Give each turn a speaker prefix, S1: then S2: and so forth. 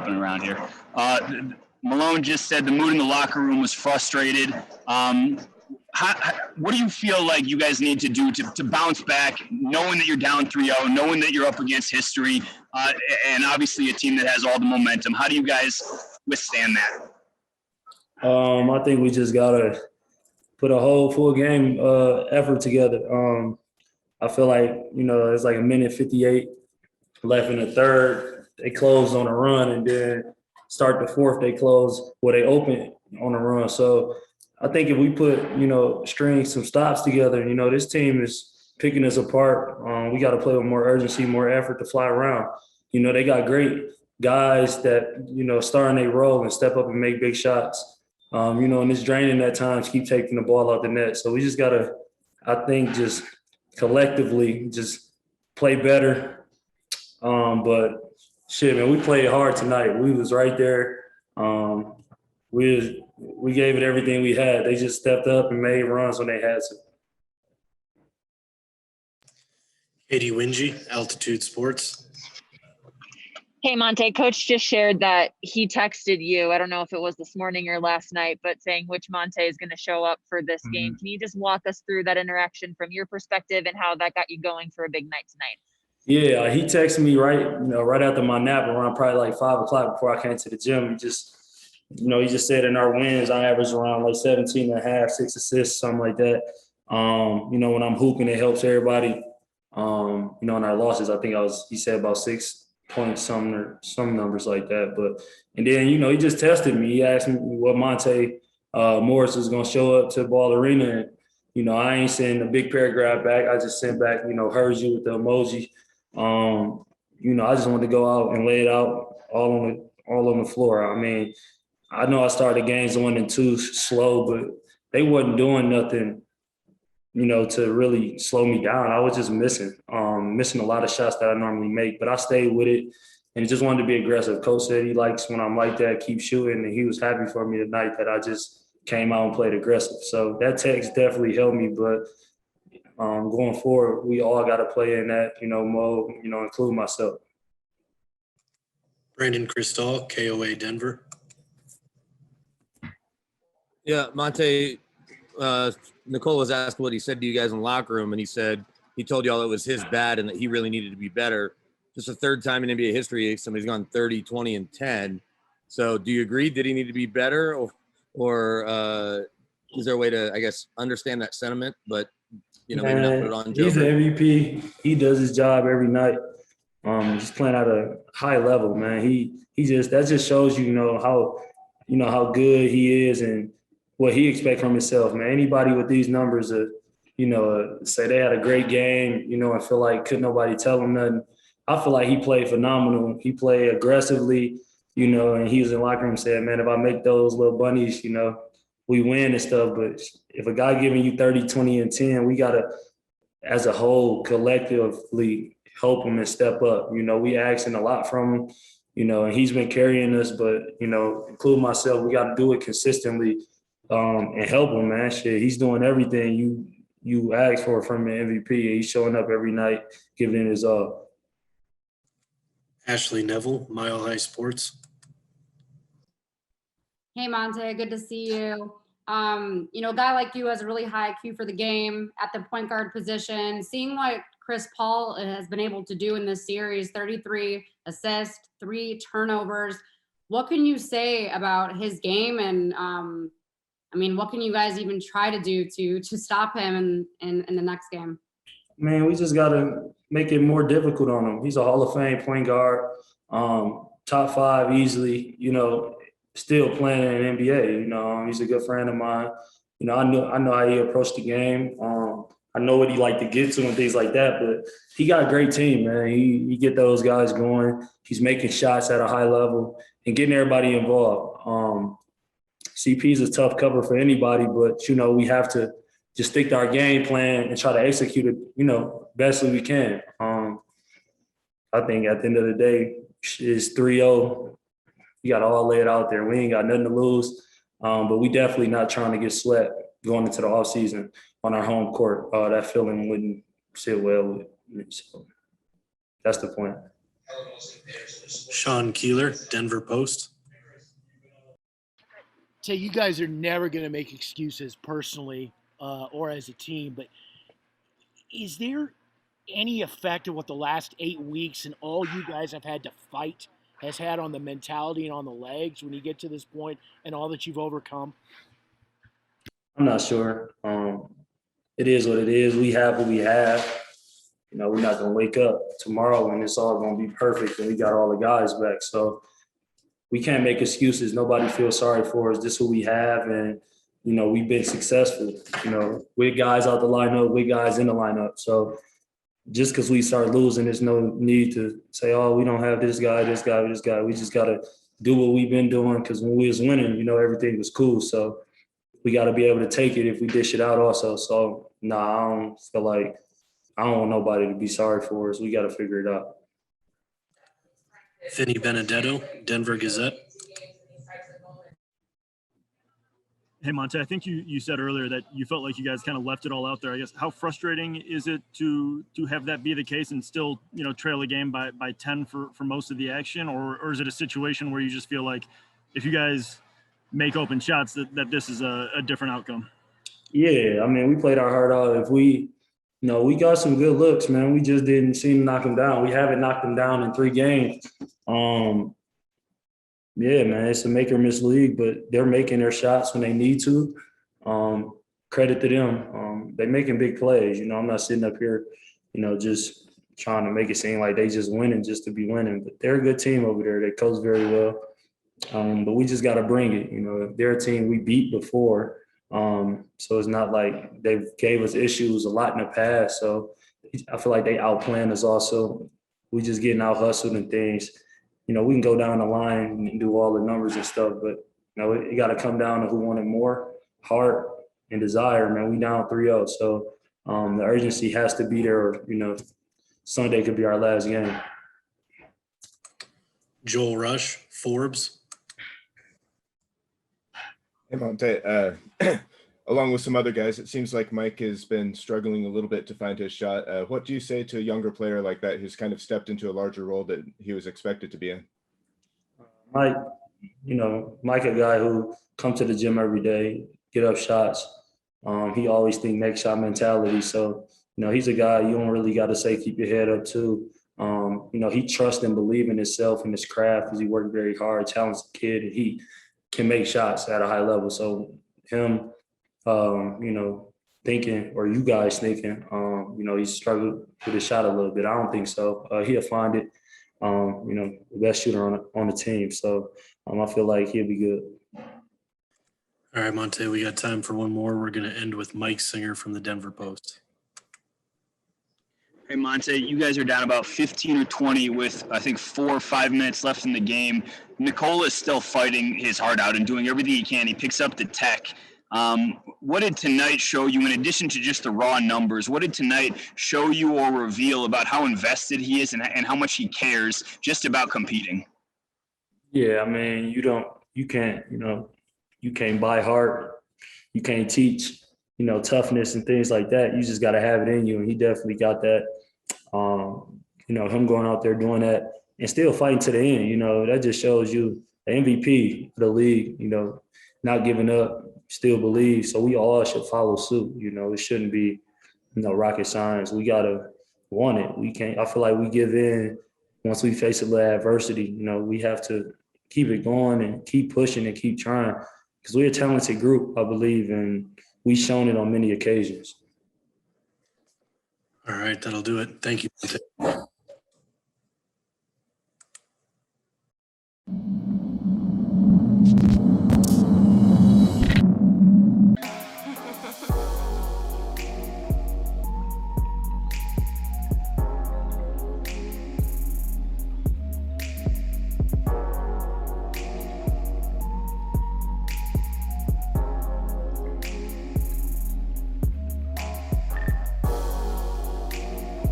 S1: happening around here. Malone just said the mood in the locker room was frustrated. What do you feel like you guys need to do to bounce back, knowing that you're down 3-0, knowing that you're up against history, and obviously a team that has all the momentum? How do you guys withstand that?
S2: I think we just got to put a whole full game effort together. I feel like, it's like a minute 58 left in the third. They closed on a run, and then start the fourth, they open on a run. So I think if we put, string some stops together, this team is picking us apart. We got to play with more urgency, more effort to fly around. They got great guys that, starting their role and step up and make big shots. And it's draining at times, keep taking the ball out the net. So we just got to, I think, just collectively just play better. But shit, man, we played hard tonight. We was right there. We gave it everything we had. They just stepped up and made runs when they had to.
S3: Katie Wingy, Altitude Sports.
S4: Hey, Monte, Coach just shared that he texted you. I don't know if it was this morning or last night, but saying which Monte is going to show up for this game. Can you just walk us through that interaction from your perspective and how that got you going for a big night tonight?
S2: Yeah, he texted me right after my nap around probably like 5 o'clock before I came to the gym. He just said in our wins, I average around like 17 and a half, 6 assists, something like that. When I'm hooping, it helps everybody. In our losses, I think he said about 6 points, some numbers like that. And then, he just tested me. He asked me what Monte Morris was going to show up to Ball Arena. And, I ain't send a big paragraph back. I just sent back, heard you with the emoji. I just wanted to go out and lay it out all on the floor. I mean, I know I started games 1 and 2 slow, but they wasn't doing nothing, to really slow me down. I was just missing a lot of shots that I normally make, but I stayed with it and just wanted to be aggressive. Coach said he likes when I'm like that, keep shooting, and he was happy for me tonight that I just came out and played aggressive. So that text definitely helped me, but going forward, we all got to play in that, mode, include myself.
S3: Brandon Cristal, KOA Denver.
S5: Yeah, Monte, Nikola was asked what he said to you guys in the locker room, and he said he told y'all it was his bad and that he really needed to be better. Just the third time in NBA history somebody's gone 30, 20, and 10. So do you agree? Did he need to be better, or is there a way to, I guess, understand that sentiment, but maybe not put it on Joker?
S2: He's an MVP. He does his job every night. He's playing at a high level, man. That just shows how good he is and what he expects from himself, man. Anybody with these numbers, say they had a great game, and feel like couldn't nobody tell them nothing. I feel like he played phenomenal. He played aggressively, and he was in the locker room saying, man, if I make those little bunnies, we win and stuff. But if a guy giving you 30, 20, and 10, we got to, as a whole, collectively help him and step up. We asking a lot from him, and he's been carrying us. But, including myself, we got to do it consistently and help him, man. Shit, he's doing everything you ask for from an MVP. He's showing up every night, giving it his all.
S3: Ashley Neville, Mile High Sports.
S6: Hey, Monte, good to see you. A guy like you has a really high IQ for the game at the point guard position. Seeing what Chris Paul has been able to do in this series, 33 assists, 3 turnovers. What can you say about his game? And, what can you guys even try to do to stop him in the next game?
S2: Man, we just got to make it more difficult on him. He's a Hall of Fame point guard, top 5 easily, still playing in the NBA. He's a good friend of mine. I know how he approached the game. I know what he liked to get to and things like that, but he got a great team, man. He get those guys going. He's making shots at a high level and getting everybody involved. CP is a tough cover for anybody, but, we have to just stick to our game plan and try to execute it, best as we can. I think at the end of the day, it's 3-0. You got to all lay it out there. We ain't got nothing to lose, but we definitely not trying to get swept going into the offseason on our home court. That feeling wouldn't sit well with me. So that's the point.
S3: Sean Keeler, Denver Post.
S7: Say you guys are never going to make excuses personally or as a team, but is there any effect of what the last 8 weeks and all you guys have had to fight has had on the mentality and on the legs when you get to this point and all that you've overcome?
S2: I'm not sure. It is what it is. We have what we have. You know, we're not going to wake up tomorrow and it's all going to be perfect and we got all the guys back. So we can't make excuses. Nobody feels sorry for us. This is who we have. And, you know, we've been successful, you know, with guys out the lineup, with guys in the lineup. So just because we start losing, there's no need to say, oh, we don't have this guy, this guy, this guy. We just got to do what we've been doing because when we was winning, you know, everything was cool. So we got to be able to take it if we dish it out also. So, I don't feel like I don't want nobody to be sorry for us. We got to figure it out.
S3: Vinny Benedetto, Denver Gazette.
S8: Hey, Monte, I think you said earlier that you felt like you guys kind of left it all out there. I guess how frustrating is it to have that be the case and still, you know, trail a game by 10 for most of the action? Or is it a situation where you just feel like if you guys make open shots that this is a different outcome?
S2: Yeah, I mean, we played our heart out. If we got some good looks, man. We just didn't seem to knock them down. We haven't knocked them down in 3 games. Yeah, man, it's a make or miss league, but they're making their shots when they need to. Credit to them. They're making big plays. You know, I'm not sitting up here, you know, just trying to make it seem like they just winning just to be winning. But they're a good team over there. They coach very well. But we just got to bring it. You know, they're a team we beat before. So it's not like they gave us issues a lot in the past. So I feel like they outplanned us also. We just getting out hustled and things. You know, we can go down the line and do all the numbers and stuff, but, you know, it got to come down to who wanted more heart and desire, man. We down 3-0. So the urgency has to be there. Or, you know, Sunday could be our last game.
S3: Joel Rush, Forbes.
S9: Hey, Monte. Along with some other guys, it seems like Mike has been struggling a little bit to find his shot. What do you say to a younger player like that who's kind of stepped into a larger role that he was expected to be in?
S2: Mike, a guy who comes to the gym every day, get up shots. He always think next shot mentality. So, you know, he's a guy you don't really got to say keep your head up too. You know, he trusts and believes in himself and his craft because he worked very hard, talented kid, and he can make shots at a high level. So him, you know, thinking, or you guys thinking, you know, he struggled with his shot a little bit. I don't think so. He'll find it. You know, the best shooter on the team. So I feel like he'll be good.
S3: All right, Monte, we got time for one more. We're going to end with Mike Singer from the Denver Post.
S1: Hey, Monte, you guys are down about 15 or 20 with, I think, 4 or 5 minutes left in the game. Nikola is still fighting his heart out and doing everything he can. He picks up the tech. What did tonight show you, in addition to just the raw numbers, what did tonight show you or reveal about how invested he is and how much he cares just about competing?
S2: Yeah, I mean, you can't buy heart. You can't teach, you know, toughness and things like that. You just got to have it in you. And he definitely got that. You know, him going out there doing that and still fighting to the end, you know, that just shows you the MVP of the league, you know, not giving up, still believe. So we all should follow suit. You know, it shouldn't be, you know, rocket science. We got to want it. We can't, I feel like we give in once we face a little adversity. You know, we have to keep it going and keep pushing and keep trying because we're a talented group, I believe, and we've shown it on many occasions.
S3: All right, that'll do it. Thank you, Monte.